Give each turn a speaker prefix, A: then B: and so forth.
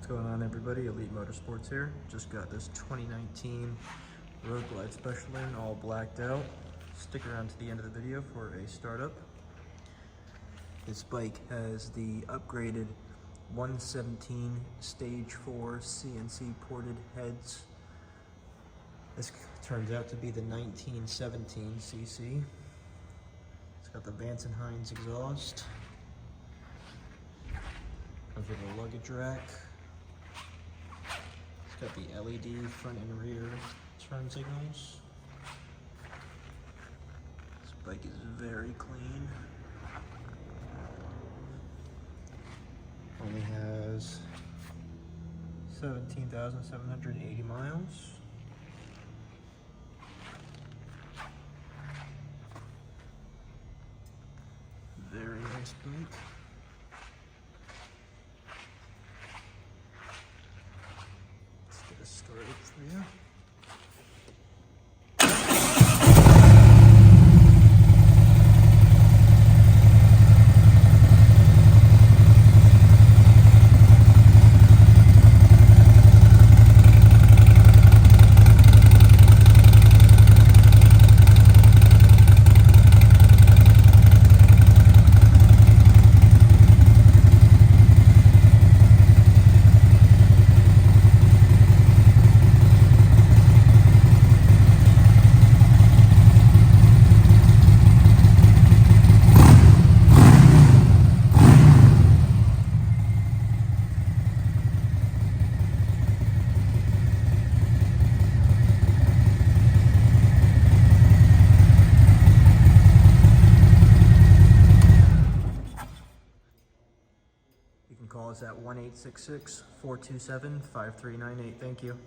A: What's going on, everybody? Elite Motorsports here. Just got this 2019 Road Glide Special in, all blacked out. Stick around to the end of the video for a startup. This bike has the upgraded 117 Stage 4 CNC ported heads. This turns out to be the 1917 CC. It's got the Vance & Hines exhaust. Comes with a luggage rack. It's got the LED front and rear turn signals. This bike is very clean. Only has 17,780 miles. Very nice bike. Let's get it started for you. You can call us at 1-866-427-5398. Thank you.